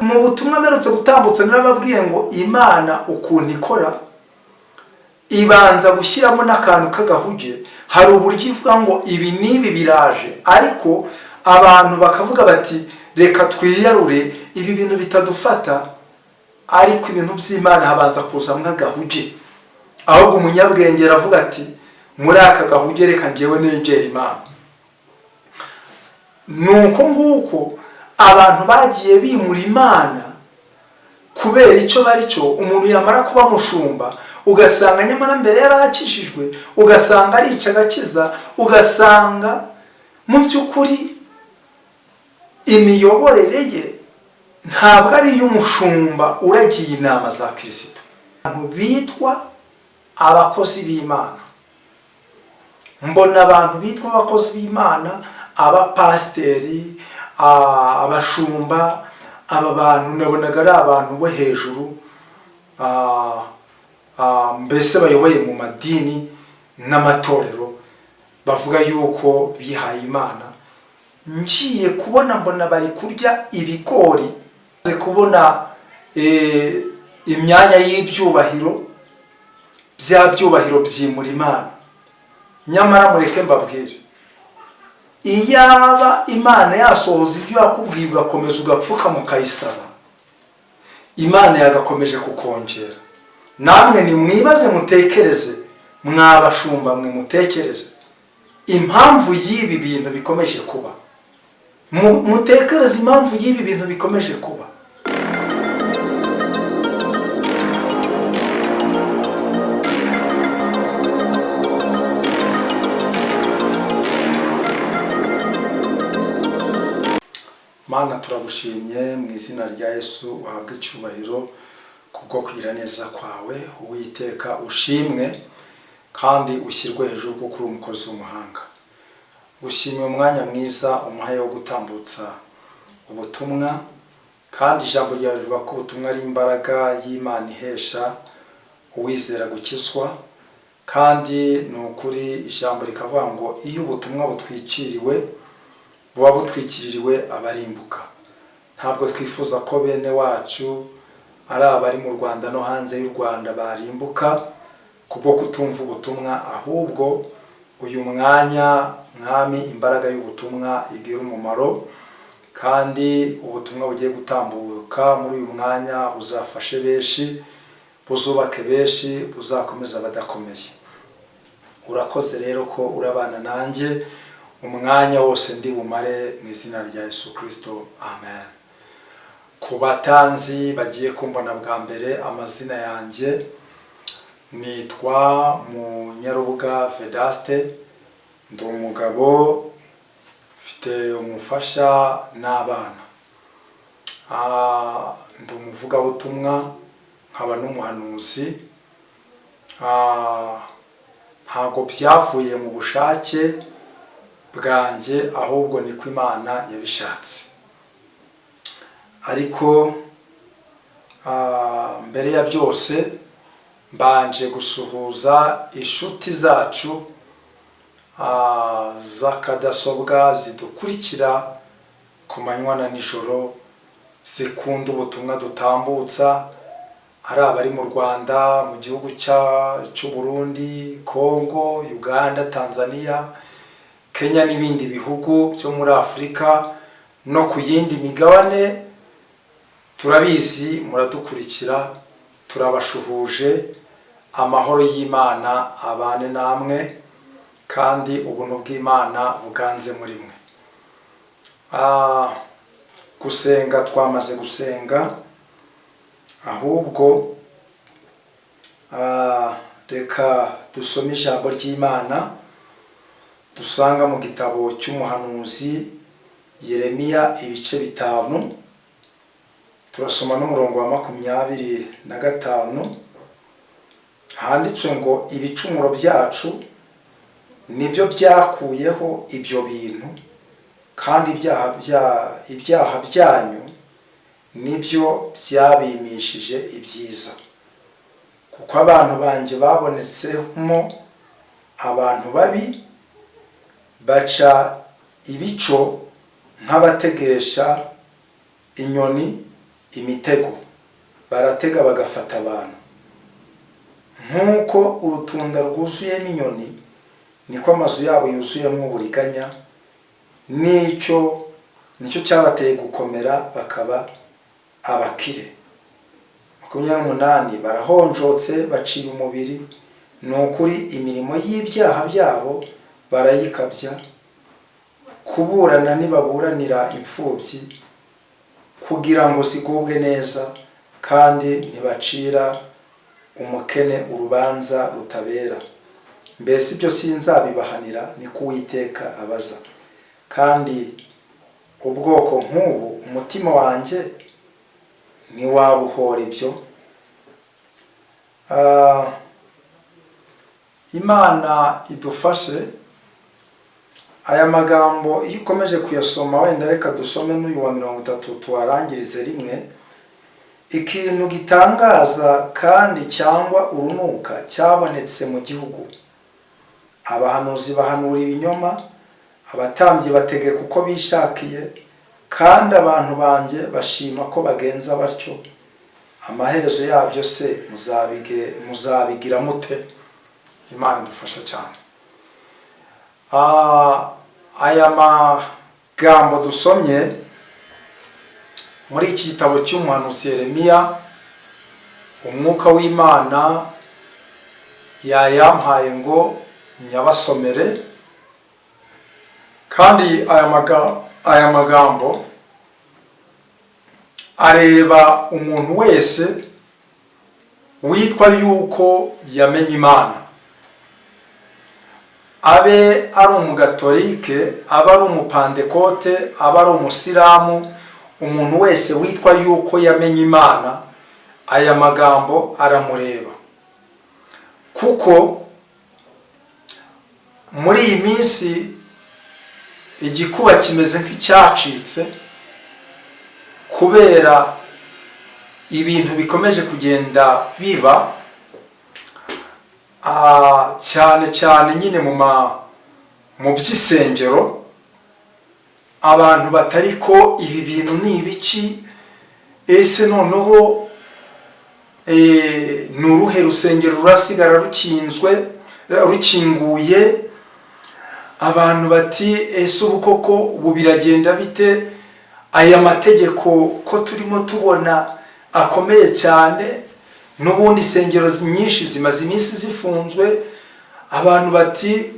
mu butumwa mperutse gutambutsa narababwiye ngo Imana ukuntu ikora ibanza gushyiramo n'akantu k'agahuge. Hari uburyo ivuga ngo ibi n'ibi biraje, ariko abantu bakavuga bati reka twiyarure ibi bintu bitadufata, ariko ibintu by'Imana habanza kuzamwo agahuge. Ahubwo umunyabwenge aravuga ati muri aka gahuge reka njyewe negera Imana. Nuko nguko abantu bagiye bimura Imana kubera icyo bari cyo. Umuntu yamara kuba mushumba ugasanga nyamara mbere yarakishijwe, ugasanga arica agakiza, ugasanga mu by'ukuri imiyoborere ye ntabwo ari iy'umushumba uragiye inama za Kristo. Abantu bitwa abakozi b'Imana, mbona abantu bitwa abakozi b'Imana, abapasiteri, abashumba, aba bantu nabonaga ari abantu bo hejuru, mbese bayoboye mu madini n'amatorero bavuga yuko bihaye Imana. Ngiye kubona mbona bari kurya ibigori, kubona imyanya y'ibyubahiro, bya byubahiro byimura Imana. Nyamara mureke mbabwire, iyaba Imana yasohoza ibyo yakubwiye ugakomeza ugapfuka mukayisaba, Imana yagakomeje kukongera. Namwe nimwibaze mutekereze, mwabashumba mwe mutekereze impamvu y'ibi bintu bikomeje kuba. Mutekereze impamvu y'ibi bintu bikomeje kuba. Mana turagushimye mu izina rya Yesu, uhabwe icyubahiro kubwo kugira neza kwawe. Uwiteka ushimwe kandi ushyirwe hejuru kuko uri umukozi w'umuhanga. Gushimira umwanya mwiza umuhaye wo gutambutsa ubutumwa, kandi ijambo ryawe rivuga ko ubutumwa ari imbaraga y'Imana ihesha uwizera gukizwa. Kandi ni ukuri ijambo rikavuga ngo iyo ubutumwa butwikiriwe buba butwikiririwe abarimbuka. Ntabwo twifuza ko bene wacu ari abari mu Rwanda no hanze y'u Rwanda barimbuka kubwo kutumva ubutumwa, ahubwo uyu mwanya mwami imbaraga y'ubutumwa igira umumaro, kandi ubutumwa bugiye gutambuka muri uyu mwanya buzafashe benshi, buzubake benshi, buzakomeza abadakomeye. Urakoze rero ko urabana nanjye umwanya wose ndi bumare mu izina rya Yesu Kristo, amen. Ku batanzi bagiye kumbona bwa mbere, amazina yanjye nitwa Munyarubuga Vedaste. Ndi umugabo mfite umufasha n'abana. Ndi umuvugabutumwa nkaba n'umuhanuzi. Ntabwo byavuye mu bushake bwanjye, ahubwo niko Imana yabishatse. Ariko mbere ya byose mbanje gusuhuza inshuti zacu z'akadasobwa zidukurikira ku manywa na nijoro, zikunda ubutumwa dutambutsa, hari abari mu Rwanda, mu gihugu cy'u Burundi, Kongo, Uganda, Tanzania, Kenya n'ibindi bihugu byo muri Afurika no ku yindi migabane. Turabizi muradukurikira, turabashuhuje. Amahoro y'Imana abane namwe, kandi ubuntu bw'Imana buganze muri mwe. Gusenga twamaze gusenga, ahubwo reka dusome ijambo ry'Imana dusanga mu gitabo cy'umuhanuzi Yeremiya ibice 5. Turasoma n'umurongo wa 25. Handitswe ngo ibicumuro byacu nibyo byakuyeho ibyo bintu, kandi ibyaha byanyu nibyo byabimishije ibyiza. Kuko abantu banje babonetsemo abantu babi baca ibico nk'abategesha inyoni imitego, baratega bagafata abantu. Nk'uko urutunda rwuzuyemo inyoni, niko amazu yabo yuzuyemo uburiganya. Nicyo cyabateye gukomera bakaba abakire. 28 barahonjotse bacira umubiri, nukuri imirimo y'ibyaha byabo barayikabya. Kuburana nibaburanira imfubyi kugira ngo sigubwe neza, kandi ntibacira umukene urubanza rutabera. Mbese ibyo sinzabibahanira, niko Uwiteka abaza. Kandi ubwoko nk'ubu umutima wanjye ntiwabuhora ibyo. Imana idufashe. Aya magambo iyo ukomeje kuyasoma, wenda reka dusome n'uyu wa 30 tuwarangirize rimwe. Ikintu gitangaza kandi cyangwa urunuka cyabonetse mu gihugu. Abahanuzi bahanura ibinyoma, abatambyi bategeka uko bishakiye, kandi abantu banjye bashima ko bagenza batyo. Amaherezo yabyo se muzabigira mute? Imana idufasha cyane. Aya magambo dusomye muri iki gitabo cy'umuhanuzi Yeremiya, umwuka w'Imana yayampaye ngo nyabasomere. Kandi aya magambo areba umuntu wese witwa yuko yamenye Imana, abe ari umugatolike, abe ari umupandekote, abe ari umusilamu. Umuntu wese witwa yuko yamenye Imana, aya magambo aramureba. Kuko muri iyi minsi igikuba kimeze nk'icyacitse, kubera ibintu bikomeje kugenda biba, cyane cyane nyine mu by'isengero. Abantu batari ko ibi bintu ni ibiki, ese noneho ni uruhe rusengero rurasigara rukinguye? Abantu bati ese ubu koko ubu biragenda bite? Aya mategeko ko turimo tubona akomeye cyane, n'ubundi insengero nyinshi zimaze iminsi zifunzwe. Abantu bati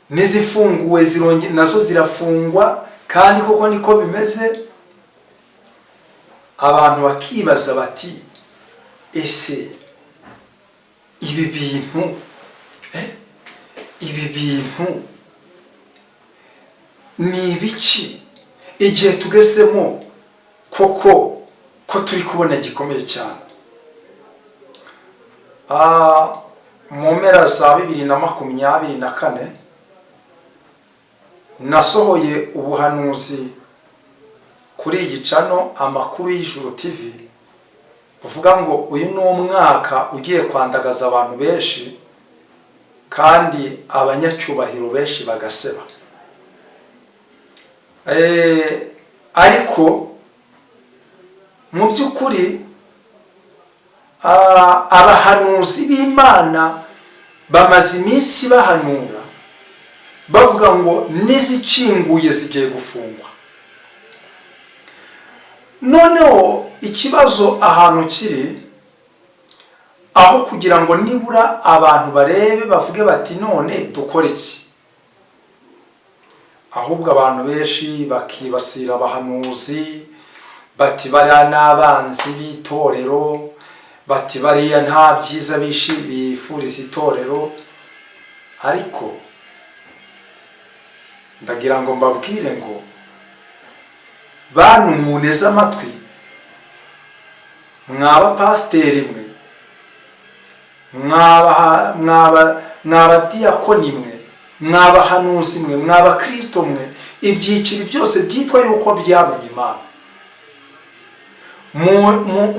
nizifunguwe nazo zirafungwa, kandi koko niko bimeze. Abantu bakibaza bati ese ibi bintu ni ibiki? Igihe tugesemo koko ko turi kubona gikomeye cyane. Mu mpera za 2024 nasohoye ubuhanuzi kuri igicano Amakuru y'Ijuru TV, uvuga ngo uyu ni umwaka ugiye kwandagaza abantu benshi, kandi abanyacyubahiro benshi bagaseba. Ariko mu by'ukuri abahanuzi b'Imana bamaze iminsi bahanura bavuga ngo nizicinguye zigiye gufungwa. Noneho ikibazo ahantu kiri, aho kugira ngo nibura abantu barebe bavuge bati none dukore iki, ahubwo abantu benshi bakibasira abahanuzi, bati bariya n'abanzi b'itorero, bati bariya nta byiza bifuriza itorero. Ariko ndagira ngo mbabwire ngo bantu muneze amatwi, mwaba pasiteri mwe, mwaba diyakoni mwe, mwaba hanuzi mwe, mwaba Kristo mwe, ibyiciro byose byitwa yuko byamenye Imana,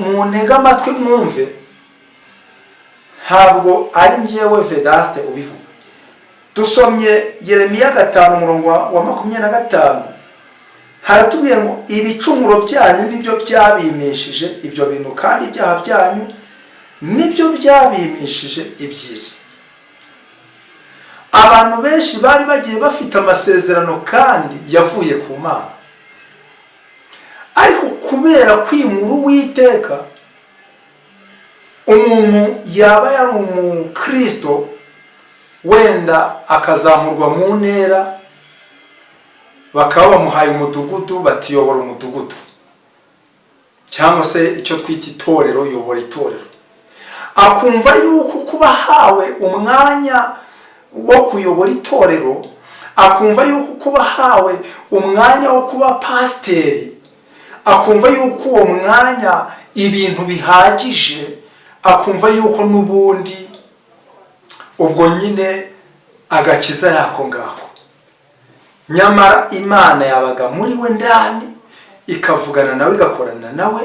muntege amatwi mwumve. Ntabwo ari njyewe Vedaste ubivuga, dusomye Yeremiya 5 umurongo wa 25 haratubwiye ngo ibicumuro byanyu nibyo byabimishije ibyo bintu kandi ibyaha byanyu nibyo byabimishije ibyiza. Abantu benshi bari bagiye bafite amasezerano kandi yavuye ku Mana, ariko kubera kwimura Uwiteka, umuntu yaba yari umukristo wenda akazamurwa mu ntera, bakaba bamuhaye umudugudu batiyobora umudugudu, cyangwa se icyo twita itorero, yobora itorero, akumva yuko kuba hawe umwanya wo kuyobora itorero, akumva yuko kuba hawe umwanya wo kuba pasiteri, akumva yuko uwo mwanya ibintu bihagije, akumva yuko n'ubundi ubwo nyine agakiza yako ngako. Nyamara Imana yabaga muri we ndani, ikavugana nawe, igakorana nawe,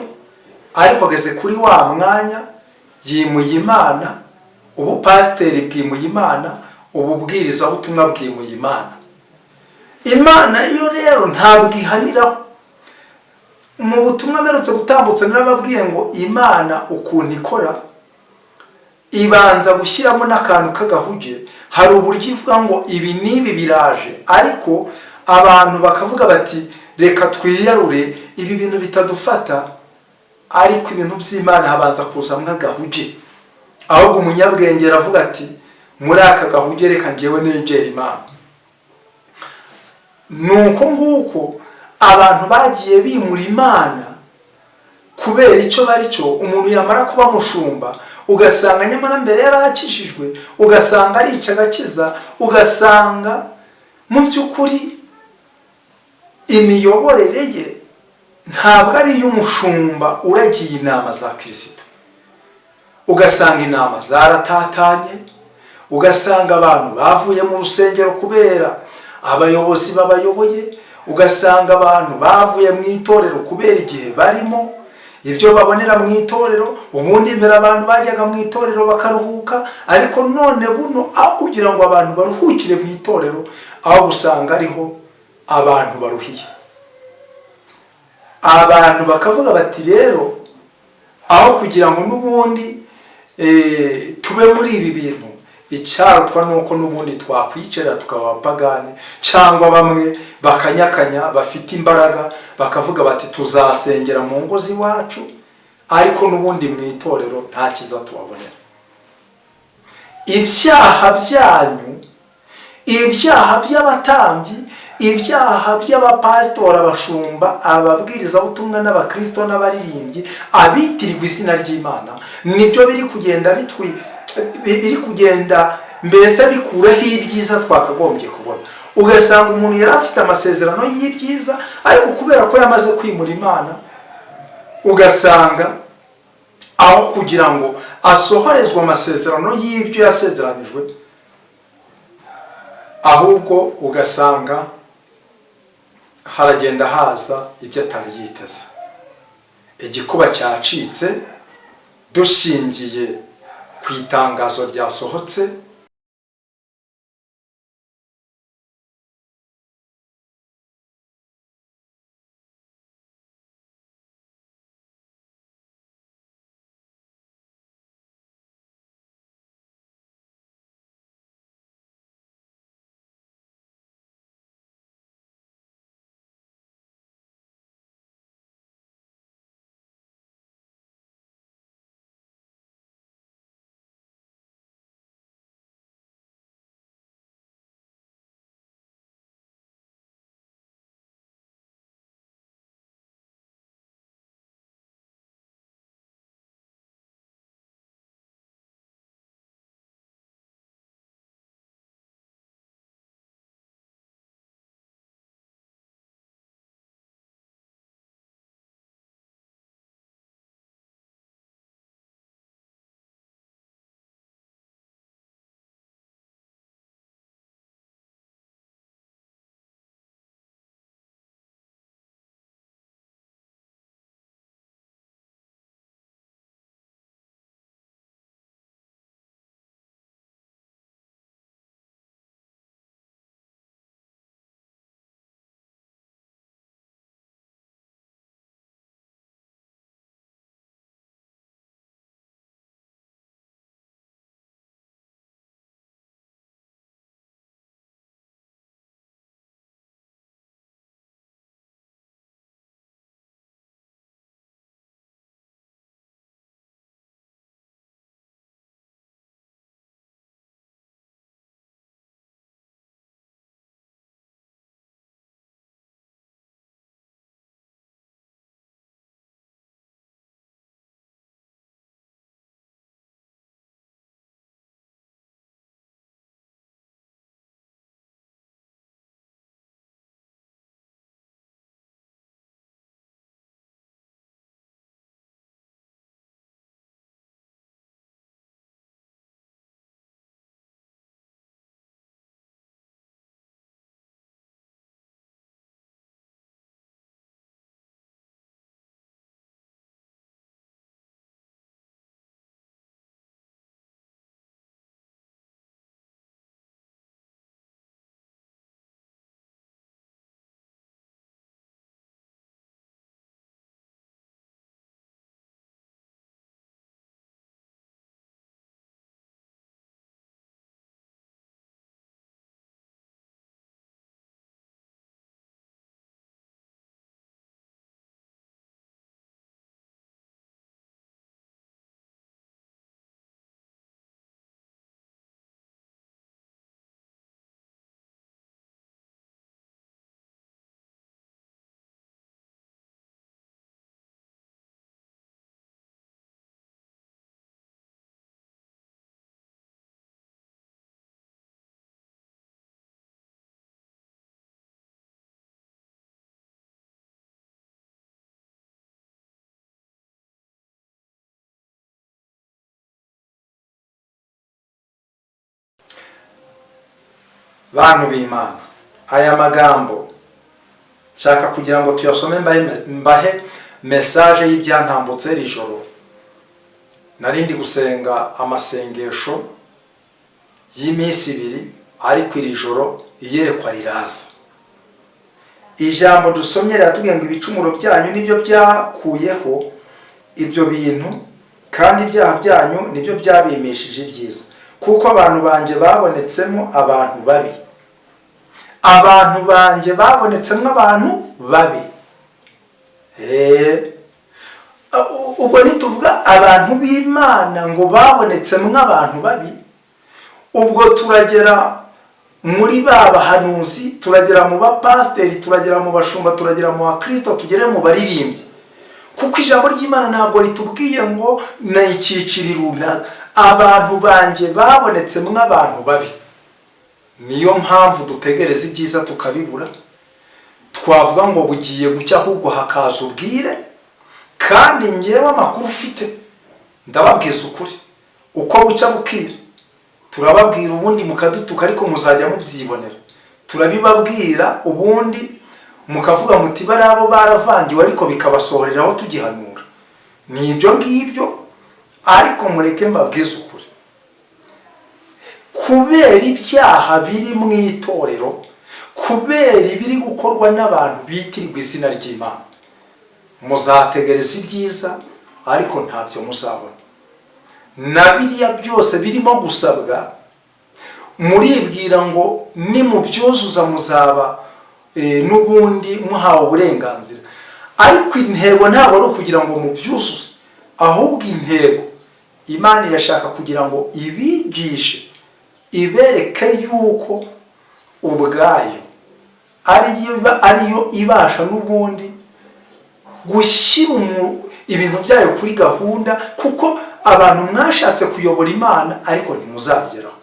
ariko ageze kuri wa mwanya yimuye Imana, ubu pasiteri bwimuye Imana, ububwiriza butumwa bwimuye Imana. Imana yo rero ntabwo ihaniraho. Mu butumwa mperutse gutambutsa narababwiye ngo Imana ukuntu ikora, ibanza gushyiramo n'akantu k'agahuge. Hari uburyo ivuga ngo ibi n'ibi biraje, ariko abantu bakavuga bati reka twiyarure ibi bintu bitadufata, ariko ibintu by'Imana habanza kuzamwo agahuge. Ahubwo umunyabwenge aravuga ati muri aka gahuge reka njyewe negera Imana. Nuko nguko abantu bagiye bimura Imana kubera icyo bari cyo. Umuntu yamara kuba mushumba, ugasanga nyamara mbere yarakishijwe, ugasanga arica agakiza, ugasanga mu by'ukuri imiyoborere ye ntabwo ari iy'umushumba uragiye inama za Kristo. Ugasanga inama zaratatanye, ugasanga abantu bavuye mu rusengero kubera abayobozi babayoboye, ugasanga abantu bavuye mu itorero kubera igihe barimo, ibyo babonera mu itorero. Ubundi mbere abantu bajyaga mu itorero bakaruhuka, ariko none buno aho kugira ngo abantu baruhukire mu itorero, aho gusanga ariho abantu baruhiye. Abantu bakavuga bati rero aho kugira ngo n'ubundi tube muri ibi bintu, icyarutwa nuko n'ubundi twakwicara tukaba abapagani, cyangwa bamwe bakanyakanya bafite imbaraga bakavuga bati tuzasengera mu ngo z'iwacu, ariko n'ubundi mu itorero nta kiza tubabonera. Ibyaha byanyu, ibyaha by'abatambyi, ibyaha by'abapasitori, abashumba, ababwiriza butumwa, n'abakristo, n'abaririmbyi, abitirirwa izina ry'Imana, nibyo biri kugenda mbese bikuraho ibyiza twakagombye kubona. Ugasanga umuntu yari afite amasezerano y'ibyiza, ariko kubera ko yamaze kwimura Imana, ugasanga aho kugira ngo asohorezwe amasezerano y'ibyo yasezeranijwe, ahubwo ugasanga haragenda haza ibyo atari yiteze. Igikuba cyacitse dushingiye ku itangazo ryasohotse bantu b'Imana, aya magambo nshaka kugira ngo tuyasome mbahe message y'ibyantambutse iri joro. Narindi gusenga amasengesho y'iminsi 2, ariko iri joro iyerekwa riraza. Ijambo dusomye riratubwiye ngo ibicumuro byanyu nibyo byakuyeho ibyo bintu, kandi ibyaha byanyu nibyo byabimishije ibyiza, kuko abantu banje babonetsemo abantu babi. Abantu banje babonetsemo abantu babi. Ubwo nituvuga abantu b'Imana ngo babonetsemo abantu babi, ubwo turagera muri babahanuzi, turagera mu bapasteri, turagera mu bashumba, turagera mu bakristo, tugere mu baririmbyi. Kuko ijambo ry'Imana ntabwo ritubwiye ngo na icyiciri runaka. Abantu banje babonetsemo abantu babi. Niyo mpamvu dutegereza ibyiza tukabibura. Twavuga ngo bugiye gucya ahubwo hakaza ubwire, kandi ngewe amakuru ufite ndababwiza ukuri. Uko bucya bukira turababwira, ubundi mukadutuka, ariko muzajya mubyibonera. Turabibabwira ubundi mukavuga muti barabo baravangiwe, ariko bikabasohoreraho tugihanura. Ni ibyo ngibyo, ariko mureke mbabwize ukuri. Kubera ibyaha biri mu itorero, kubera ibiri gukorwa n'abantu bitirirwa izina ry'Imana, muzategereza ibyiza ariko ntabyo muzabona. Na biriya byose birimo gusabwa, muribwira ngo ni mu byuzuza muzaba n'ubundi muhawe uburenganzira. Ariko intego ntabwo ari ukugira ngo mubyuzuze, ahubwo intego Imana irashaka kugira ngo ibigishe, ibereke yuko ubwayo ariyo ibasha n'ubundi gushyira ibintu byayo kuri gahunda, kuko abantu mwashatse kuyobora Imana ariko ntimuzabigeraho.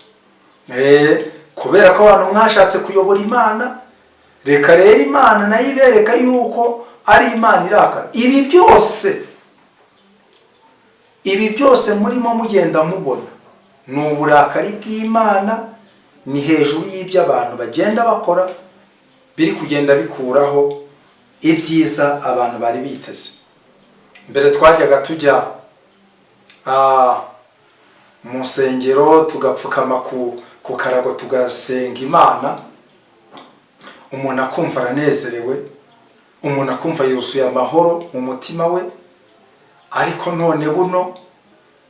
Kubera ko abantu mwashatse kuyobora Imana, reka rero Imana nayo ibereka yuko ari Imana irakara. Ibi byose murimo mugenda mubona ni uburakari bw'Imana, ni hejuru y'ibyo abantu bagenda bakora, biri kugenda bikuraho ibyiza abantu bari biteze. Mbere twajyaga tujya mu nsengero tugapfukama ku karago tugasenga Imana, umuntu akumva aranezerewe, umuntu akumva yuzuye amahoro mu mutima we. Ariko none buno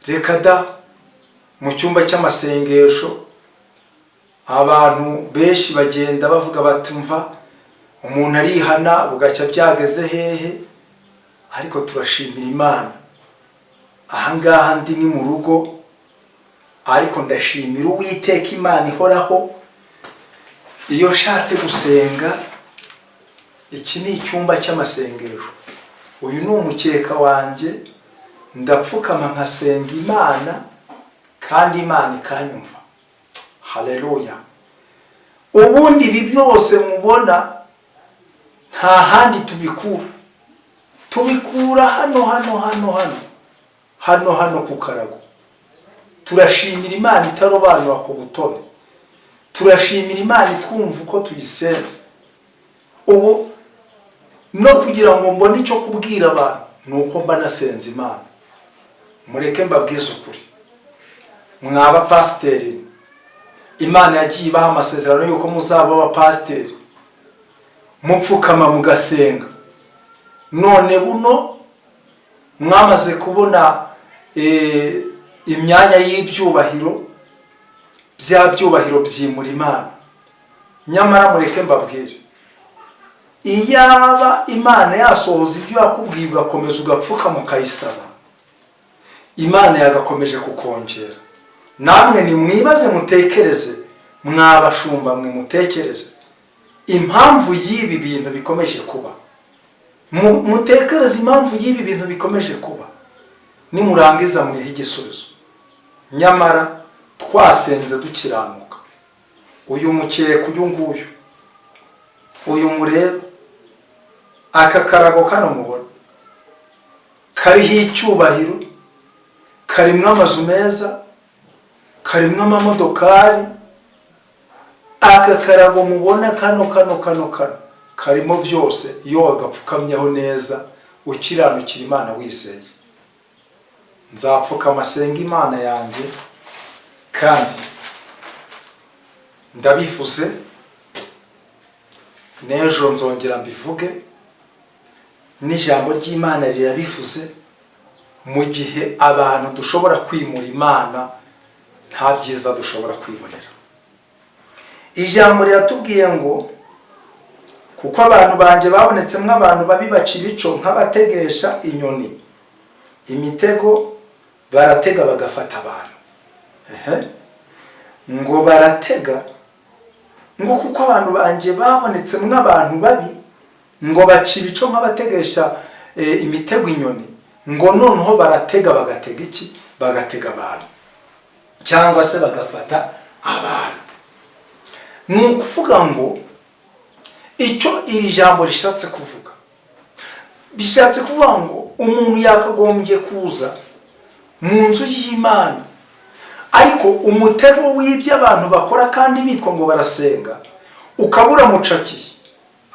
reka da, mu cyumba cy'amasengesho abantu benshi bagenda bavuga batumva, umuntu arihana bugacya byageze hehe. Ariko turashimira Imana, ahangaha ndi ni mu rugo, ariko ndashimira Uwiteka Imana ihoraho. Iyo nshatse gusenga, iki ni icyumba cy'amasengesho, uyu ni umukeka wanjye, ndapfukama nkasenga Imana, kandi Imana ikanyumva. Haleluya. Ubundi ibi byose mubona nta handi tubikura hano ku karago. Turashimira Imana itarobanura ku butone, turashimira Imana itwumva uko tuyisenze. Ubu no kugira ngo mbone icyo kubwira abantu, nuko mba nasenze Imana. Mureke mbabwize ukuri, mwaba pasteri, Imana yagiye ibaha amasezerano yuko muzaba abapasteri, mupfukama mugasenga. None buno mwamaze kubona imyanya y'ibyubahiro, bya byubahiro byimura Imana. Nyamara mureke mbabwire, iyaba Imana yasohoza ibyo yakubwiye ugakomeza ugapfukama ukayisaba, Imana yagakomeje kukongera. Namwe nimwibaze mutekereze, mwabashumba mwe mutekereze impamvu y'ibi bintu bikomeje kuba. Mutekereze impamvu y'ibi bintu bikomeje kuba, nimurangiza mwihe igisubizo. Nyamara twasenze dukiranuka. Uyu mukeka uyu mureba, aka karago kano mubona kariho icyubahiro, karimwo amazu meza, karimwo amamodokari, aka karago mubona kano karimo byose iyo wagapfukamyeho neza ukiranukira Imana wizeye. Nzapfukama senga Imana yanjye kandi ndabifuze n'ejo nzongera mbivuge, n'ijambo ry'Imana rirabifuze. Mu gihe abantu dushobora kwimura Imana, nta byiza dushobora kwibonera. Ijambo riratubwiye ngo kuko abantu banje babonetsemo abantu babi baca ibico nk'abategesha inyoni imitego, baratega bagafata abantu. Ngo baratega ngo kuko abantu banje babonetsemo abantu babi ngo baca ibico nk'abategesha imitego inyoni, ngo noneho baratega bagatega iki? Bagatega abantu cyangwa se bagafata abantu. Ni ukuvuga ngo icyo iri jambo rishatse kuvuga, bishatse kuvuga ngo umuntu yakagombye kuza mu nzu y'Imana, ariko umutego w'ibyo abantu bakora kandi bitwa ngo barasenga ukabura mucakiye,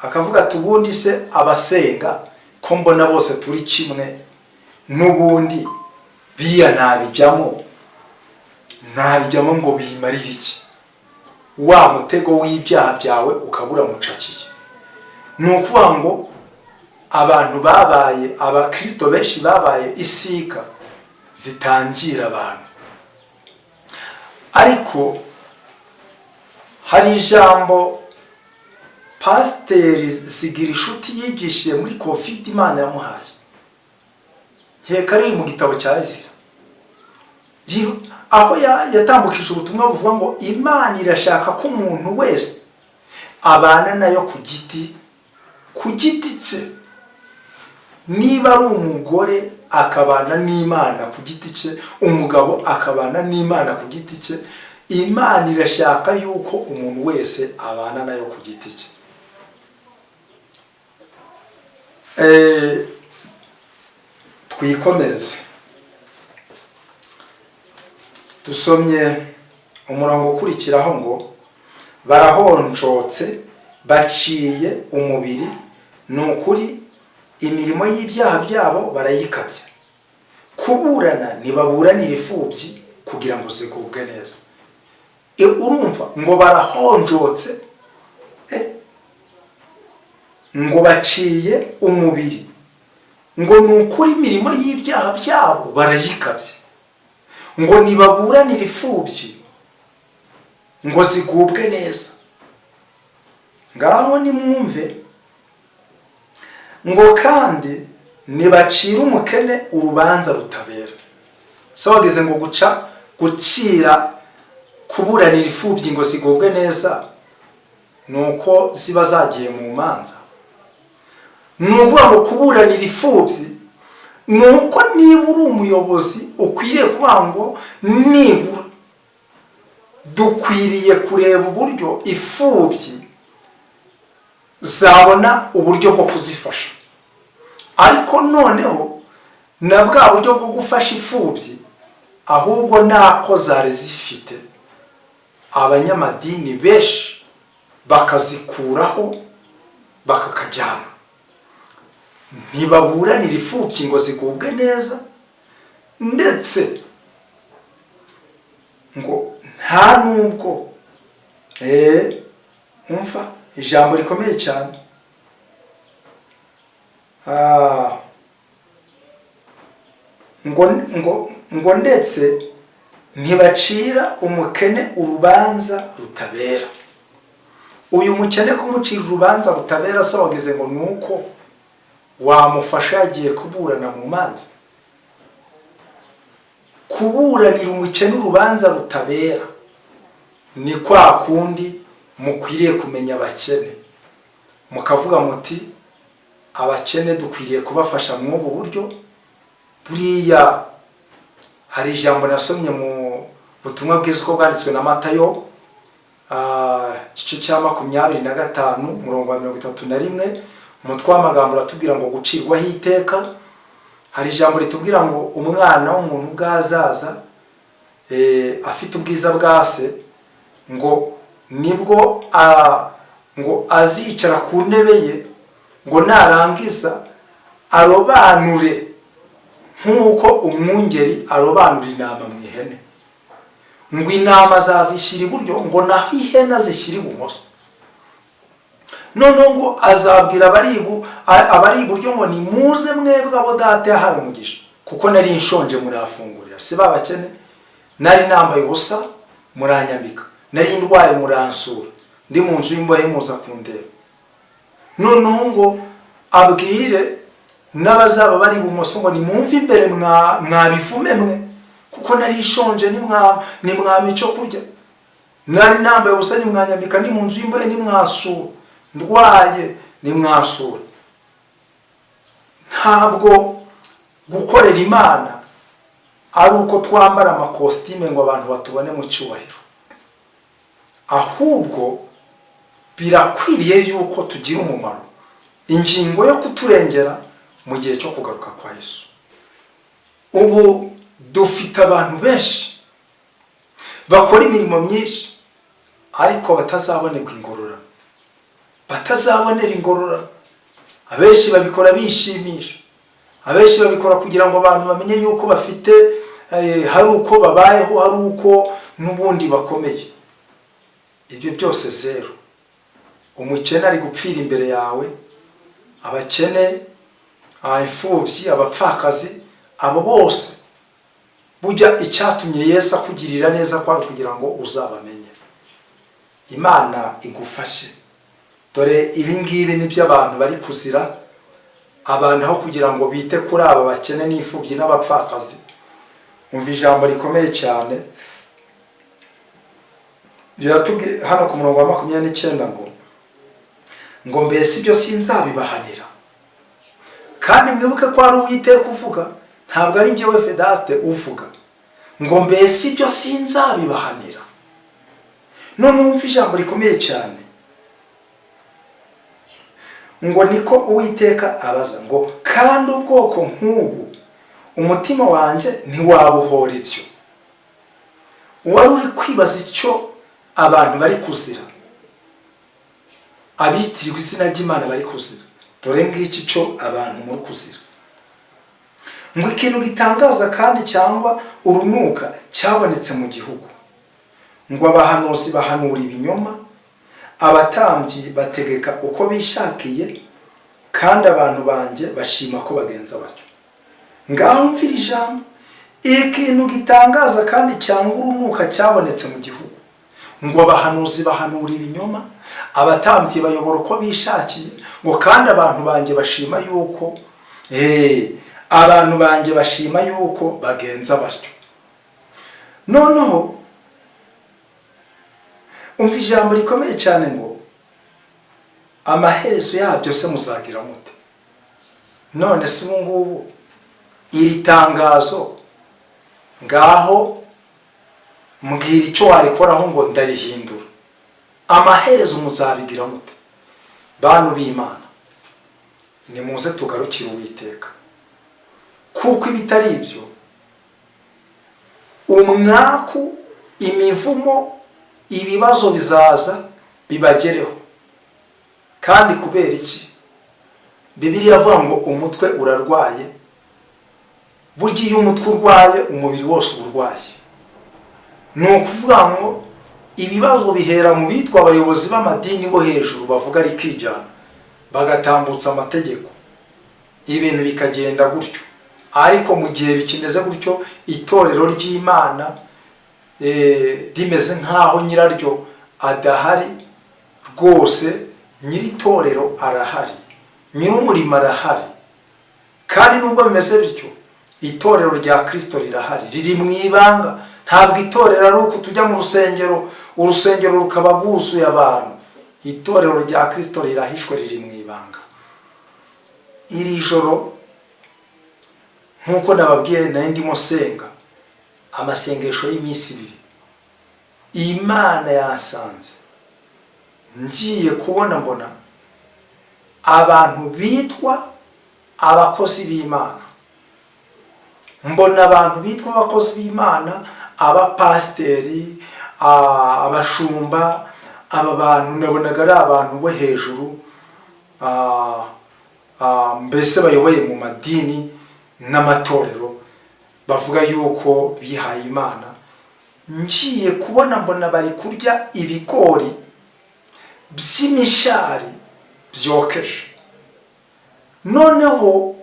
akavuga ati ubundi se abasenga ko mbona bose turi kimwe, n'ubundi biya ntabijyamo ngo bimarire iki? Wa mutego w'ibyaha byawe ukabura mucakiye. Ni ukuvuga ngo abantu babaye, abakristo benshi babaye isika zitangira abantu. Ariko hari ijambo Pasiteri Zigirinshuti yigishije muri Covid Imana yamuhaye, nkeka riri mu gitabo cya Ezira, aho yatambukije ubutumwa buvuga ngo Imana irashaka ko umuntu wese abana nayo ku giti cye. Niba ari umugore akabana n'Imana ku giti cye, umugabo akabana n'Imana ku giti cye, Imana irashaka yuko umuntu wese abana nayo ku giti cye. Twikomereze dusomye umurongo ukurikiraho ngo barahonjotse baciye umubiri, ni ukuri imirimo y'ibyaha byabo barayikabya. Kuburana ntibaburanira imfubyi kugira ngo zigubwe neza. Urumva ngo barahonjotse, ngo baciye umubiri, ngo ni ukuri imirimo y'ibyaha byabo barayikabya, ngo ntibaburanire imfubyi ngo zigubwe neza. Ngaho nimwumve ngo kandi ntibacire umukene urubanza rutabera. So bageze ngo gucira kuburanira imfubyi ngo zigubwe neza, nuko ziba zagiye mu manza. Nuvuga ngo kuburanira imfubyi nuko niba uri umuyobozi ukwiriye kuvuga ngo nibura dukwiriye kureba uburyo imfubyi zabona uburyo bwo kuzifasha. Ariko noneho na bwa buryo bwo gufasha imfubyi ahubwo nako zari zifite abanyamadini benshi bakazikuraho bakakajyana. Ntibaburanira imfubyi ngo zigubwe neza, ndetse ngo nta nubwo umva ijambo rikomeye cyane, ngo ndetse ntibacira umukene urubanza rutabera. Uyu mukene kumucira urubanza rutabera se wageze ngo nuko wamufasha yagiye kuburana mu manza? Kuburanira umukene urubanza rutabera ni kwa kundi mukwiriye kumenya abakene, mukavuga muti abakene dukwiriye kubafasha mu ubu buryo. Buriya hari ijambo nasomye mu butumwa bwiza uko bwanditswe na Matayo igice cya 25 umurongo wa 31, umutwe w'amagambo uratubwira ngo gucirwaho iteka. Hari ijambo ritubwira ngo umwana w'umuntu bwazaza afite ubwiza bwa se, ngo nibwo ngo azicara ku ntebe ye, ngo narangiza arobanure nk'uko umwungeri arobanura intama mu ihene, ngo intama azazishyira iburyo, ngo naho ihene azishyira ibumoso. noneho ngo azabwira abari iburyo ngo nimuze mwebwe abo data yahawe umugisha, kuko nari nshonje murafungurira, si babakene, nari nambaye ubusa muranyambika, nari ndwaye muransura, ndi mu nzu y'imbohe muza kundeba. noneho ngo abwire n'abazaba bari ibumoso ngo nimumve imbere mwabivume mwe, kuko nari nshonje nimwama icyo kurya, nari nambaye ubusa nimwanyambika, ndi mu nzu y'imbohe nimwasura, ndwaye nimwasura. ntabwo gukorera Imana ari uko twambara amakositime ngo abantu batubone mu cyubahiro, ahubwo birakwiriye yuko tugira umumaro, ingingo yo kuturengera mu gihe cyo kugaruka kwa Yesu. ubu dufite abantu benshi bakora imirimo myinshi ariko batazabonerwa ingororano, batazabonera ingororano. abenshi babikora bishimisha, abenshi babikora kugira ngo abantu bamenye yuko bafite hari uko babayeho, hari uko n'ubundi bakomeye. ibyo byose zero. umukene ari gupfira imbere yawe, abakene, imfubyi, abapfakazi, abo bose burya icyatumye Yesu akugirira neza kwari kugira ngo uzabamenye. Imana igufashe. dore ibi ngibi nibyo abantu bari kuzira, abantu aho kugira ngo bite kuri aba bakene n'imfubyi n'abapfakazi. umva ijambo rikomeye cyane riratubwiye hano ku murongo wa 29 ngo mbese ibyo sinzabibahanira. kandi mwibuke ko ari Uwiteka uvuga, ntabwo ari njyewe Vedaste uvuga. ngo mbese ibyo sinzabibahanira. none umva ijambo rikomeye cyane ngo niko Uwiteka abaza, ngo kandi ubwoko nk'ubu umutima wanjye ntiwabuhora ibyo. wari uri kwibaza icyo abantu bari kuzira, abitirirwa izina ry'Imana bari kuzira. dore ngiki cyo abantu muri kuzira. ngo ikintu gitangaza kandi cyangwa urunuka cyabonetse mu gihugu, ngo abahanuzi bahanura ibinyoma, abatambyi bategeka uko bishakiye, kandi abantu banjye bashima ko bagenza batyo. ngaho mvira ijambo, ikintu gitangaza kandi cyangwa urunuka cyabonetse mu gihugu, ngo abahanuzi bahanura ibinyoma, abatambyi bayobora uko bishakiye, ngo kandi abantu banjye bashima yuko abantu banjye bashima yuko bagenza batyo. noneho umva ijambo rikomeye cyane ngo amaherezo yabyo se muzagira mute. none se ubu ngubu iri tangazo ngaho mbwira icyo warikoraho ngo ndarihindura, amaherezo muzabigira mute. bantu b'Imana, nimuze tugarukire Uwiteka, kuko ibitari ibyo umwaku, imivumo, ibibazo bizaza bibagereho. kandi kubera iki? Bibiliya avuga ngo umutwe urarwaye. burya iyo umutwe urwaye umubiri wose urwaye. ni ukuvuga ngo ibibazo bihera mu bitwa abayobozi b'amadini bo hejuru bavuga rikijyana, bagatambutsa amategeko, ibintu bikagenda gutyo. ariko mu gihe bikimeze gutyo, itorero ry'Imana rimeze nk'aho nyiraryo adahari rwose, nyiritorero arahari, nyir'umurimo arahari. kandi nubwo bimeze bityo, itorero rya Kristo rirahari, riri mu ibanga. ntabwo itorero ari uko tujya mu rusengero, urusengero rukaba rwuzuye abantu. itorero rya Kristo rirahishwe, riri mu ibanga. iri joro nk'uko nababwiye, nari ndimo senga amasengesho y'iminsi 2, Imana yasanze ngiye kubona mbona abantu bitwa abakozi b'Imana, mbona abantu bitwa abakozi b'Imana, abapasiteri, abashumba, aba bantu nabonaga ari abantu bo hejuru, mbese bayoboye mu madini n'amatorero bavuga yuko bihaye Imana. Ngiye kubona mbona bari kurya ibigori by'imishari byokeje, noneho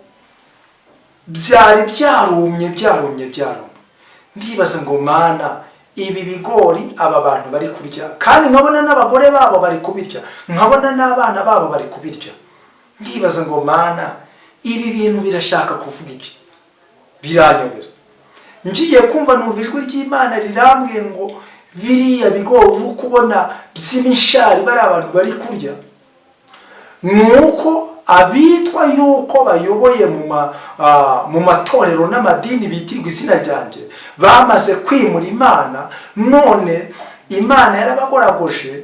byari byarumye. Ndibaza ngo Mana, ibi bigori aba bantu bari kurya, kandi nkabona n'abagore babo bari kubirya, nkabona n'abana babo bari kubirya. Ndibaza ngo Mana, ibi bintu birashaka kuvuga iki? Biranyobera. Ngiye kumva numva ijwi ry'Imana rirambwiye ngo biriya bigori uri kubona by'imishari bari abantu bari kurya, nuko abitwa yuko bayoboye mu matorero n'amadini bitirwa izina ryanjye bamaze kwimura Imana, none Imana yarabagoragoje,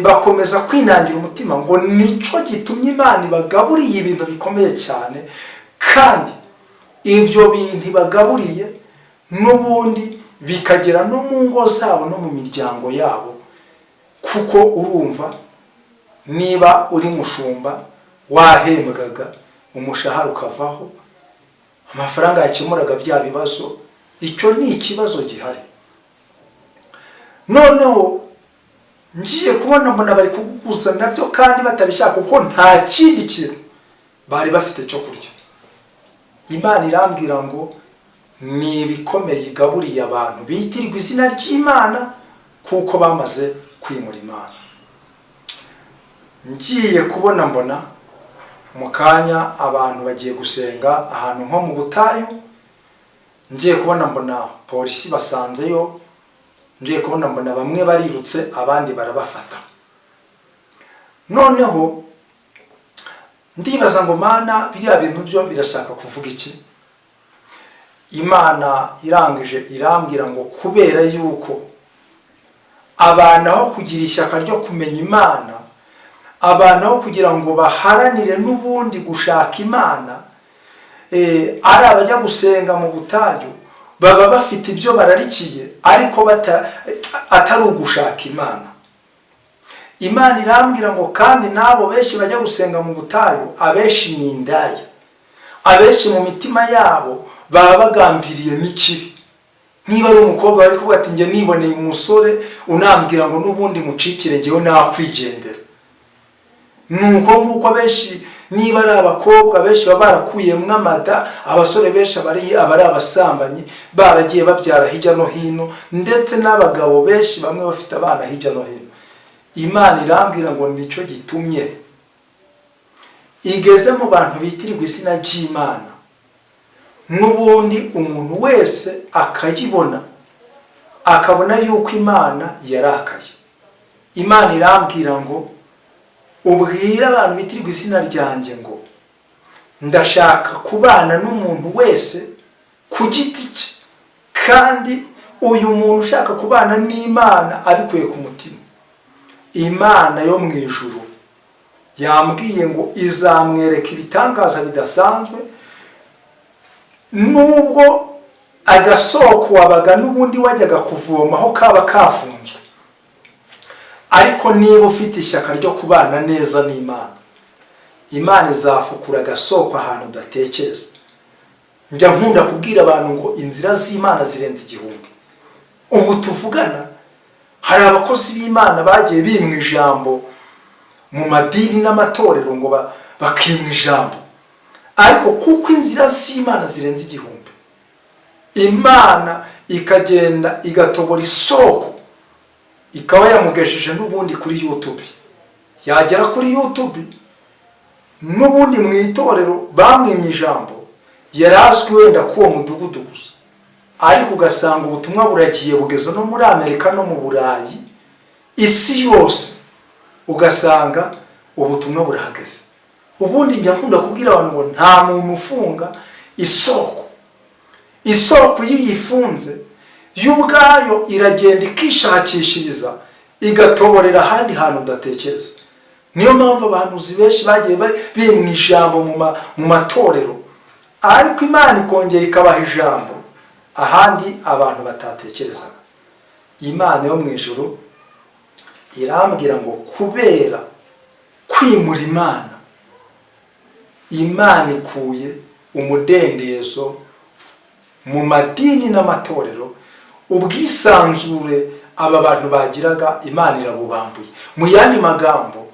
bakomeza kwinangira umutima ngo nico gitumye Imana ibagaburiye ibintu bikomeye cyane, kandi ibyo bintu ibagaburiye n'ubundi bikagera no mu ngo zabo no mu miryango yabo. Kuko urumva, niba uri mushumba wahembwaga umushahara ukavaho, amafaranga yakemuraga bya bibazo, icyo ni ikibazo gihari. Noneho ngiye kubona mbona bari kuguza nabyo kandi batabishaka, kuko nta kindi kintu bari bafite cyo kurya. Imana irambwira ngo ni ibikomeye igaburiye abantu bitirwa izina ry'Imana kuko bamaze kwimura Imana. Ngiye kubona mbona mu kanya abantu bagiye gusenga ahantu nko mu butayu, ngiye kubona mbona polisi basanzeyo, ngiye kubona mbona bamwe barirutse abandi barabafata. Noneho ndibaza ngo Mana, biriya bintu byo birashaka kuvuga iki? Imana irangije irambwira ngo kubera yuko abantu aho kugira ishyaka ryo kumenya Imana, abantu aho kugira ngo baharanire n'ubundi gushaka Imana, ari abajya gusenga mu butayu, baba bafite ibyo bararikiye ariko atari ugushaka Imana. Imana irambwira ngo kandi nabo benshi bajya gusenga mu butayu, abenshi ni indaya, abenshi mu mitima yabo baba bagambiriye n'ikibi. Niba ari umukobwa bari kuvuga ati njye niboneye umusore unambwira ngo n'ubundi mucikire njyewe nakwigendera, nuko nguko benshi. Niba ari abakobwa benshi baba barakuyemwo amada, abasore benshi abari abasambanyi baragiye babyara hirya no hino, ndetse n'abagabo benshi bamwe bafite abana hirya no hino. Imana irambwira ngo nicyo gitumye igeze mu bantu bitirirwa izina ry'Imana, n'ubundi umuntu wese akayibona, akabona yuko Imana yarakaye. Imana irambwira ngo ubwire abantu bitirirwa izina ryanjye ngo ndashaka kubana n'umuntu wese ku giti cye, kandi uyu muntu ushaka kubana n'Imana abikuye ku mutima. Imana yo mu ijuru yambwiye ngo izamwereka ibitangaza bidasanzwe, nubwo agasoko wabaga n'ubundi wajyaga kuvomaho kaba kafunzwe, ariko niba ufite ishyaka ryo kubana neza n'Imana, Imana izafukura agasoko ahantu udatekereza. Njya nkunda kubwira abantu ngo inzira z'Imana zirenze igihumbi. Ubu tuvugana hari abakozi b'Imana bagiye bimwa ijambo mu madini n'amatorero ngo bakimwa ijambo, ariko kuko inzira z'Imana zirenze igihumbi, Imana ikagenda igatobora isoko, ikaba yamugejeje n'ubundi kuri YouTube. Yagera kuri YouTube, n'ubundi mu itorero bamwimye ijambo, yarazwi wenda ko uwo mudugudu gusa, ariko ugasanga ubutumwa buragiye bugeza no muri Amerika no mu Burayi, isi yose ugasanga ubutumwa burahageze. Ubundi njya nkunda kubwira abantu ngo nta muntu ufunga isoko. Isoko iyo yifunze y'ubwayo iragenda ikishakishiriza, igatoborera ahandi hantu udatekereza. Niyo mpamvu abahanuzi benshi bagiye bimwa ijambo mu matorero, ariko Imana ikongera ikabaha ijambo ahandi abantu batatekerezaga. Imana yo mu ijuru irambwira ngo kubera kwimura Imana ikuye umudendezo mu madini n'amatorero, ubwisanzure aba bantu bagiraga Imana irabubambuye. Mu yandi magambo,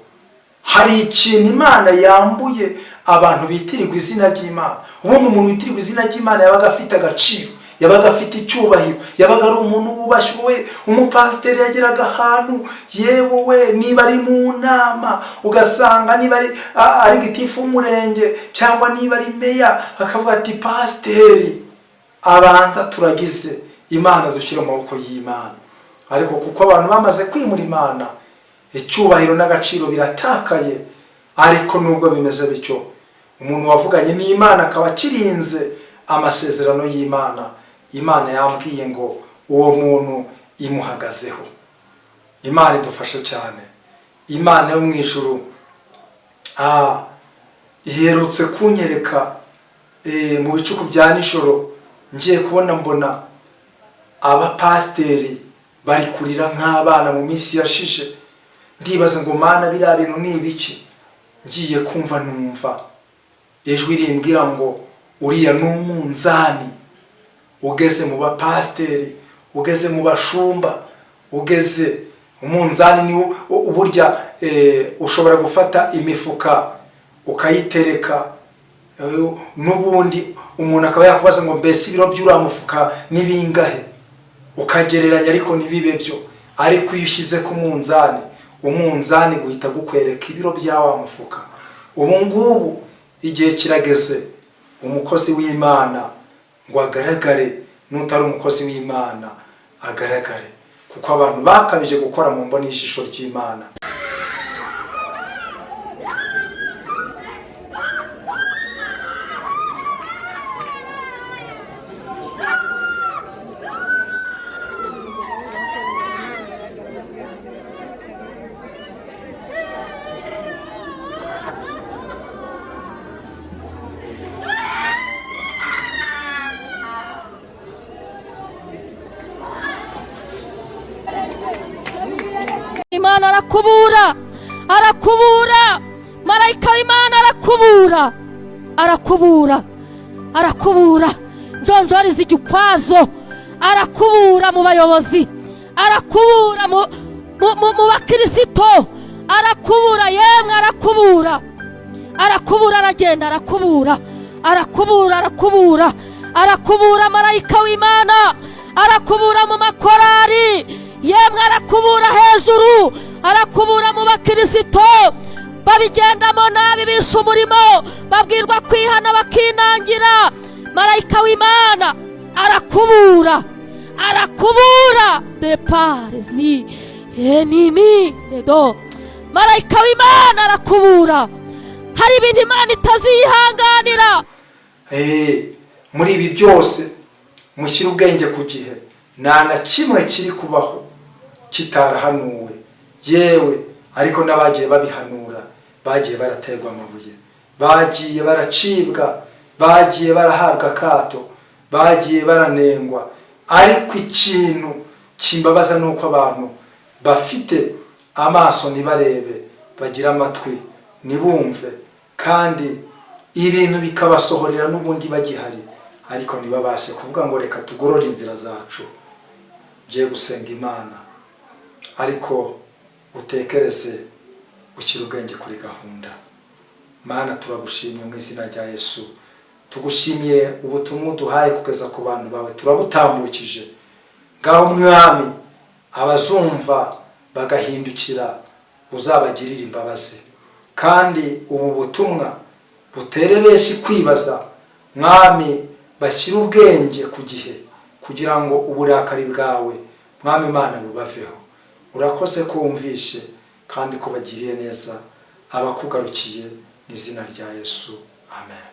hari ikintu Imana yambuye abantu bitirirwa izina ry'Imana. Ubundi umuntu witirirwa izina ry'Imana yabaga afite agaciro, yabaga afite icyubahiro, yabaga ari umuntu wubashywe. Umupasiteri yageraga ahantu, yewe we niba ari mu nama ugasanga niba ari gitifu w'umurenge cyangwa niba ari meya, akavuga ati pasiteri abanza turagize Imana dushyira mu maboko y'Imana. Ariko kuko abantu bamaze kwimura Imana, icyubahiro n'agaciro biratakaye. Ariko nubwo bimeze bityo, umuntu wavuganye n'Imana akaba akirinze amasezerano y'Imana, Imana yambwiye ngo uwo muntu imuhagazeho. Imana idufashe cyane. Imana yo mu ijuru iherutse kunyereka mu bicuku bya nijoro, ngiye kubona mbona abapasiteri bari kurira nk'abana mu minsi yashize. Ndibaza ngo Mana biriya bintu ni ibiki? Ngiye kumva numva ijwi rimbwira ngo uriya ni umunzani ugeze mu bapasiteri, ugeze mu bashumba, ugeze umunzani. Ni uburya ushobora gufata imifuka ukayitereka, n'ubundi umuntu akaba yakubaza ngo mbese ibiro by'uriya mufuka ni bingahe, ukagereranya ariko ntibibe byo. Ariko iyo ushyize ku munzani, umunzani guhita gukwereka ibiro bya wa mufuka. Ubu ngubu igihe kirageze umukozi w'Imana ngo agaragare, n'utari umukozi w'Imana agaragare, kuko abantu bakabije gukora mu mboni y'ijisho ry'Imana. Imana arakubura, marayika w'Imana arakubura, njonjori z'igikwazo, arakubura mu bayobozi, arakubura mu bakirisito, arakubura, yemwe arakubura, aragenda arakubura marayika w'Imana, arakubura mu makorari, yemwe arakubura hejuru, arakubura mu bakirisito babigendamo nabi, bishe umurimo, babwirwa kwihana bakinangira. Marayika w'Imana arakubura de parezi enimi nedo. Marayika w'Imana arakubura. Hari ibintu Imana itazihanganira. Muri ibi byose mushyira ubwenge ku gihe, nta na kimwe kiri kubaho kitarahanuwe. Yewe ariko n'abagiye babihanura bagiye baraterwa amabuye, bagiye baracibwa, bagiye barahabwa akato, bagiye baranengwa. Ariko ikintu kimbabaza nuko abantu bafite amaso ntibarebe, bagira amatwi ntibumve, kandi ibintu bikabasohorera n'ubundi bagihari, ariko ntibabashe kuvuga ngo reka tugorore inzira zacu, ngiye gusenga Imana. Ariko utekereze, ushyira ubwenge kuri gahunda. Mana turagushimye mu izina rya Yesu, tugushimiye ubutumwa duhaye kugeza ku bantu bawe, turabutambukije. Ngaho Mwami, abazumva bagahindukira uzabagirira imbabazi, kandi ubu butumwa butere benshi kwibaza. Mwami, bashyira ubwenge ku gihe kugira ngo uburakari bwawe Mwami Imana bubaveho. Urakoze ko wumvishe kandi ko bagiriye neza abakugarukiye, mu izina rya Yesu, amen.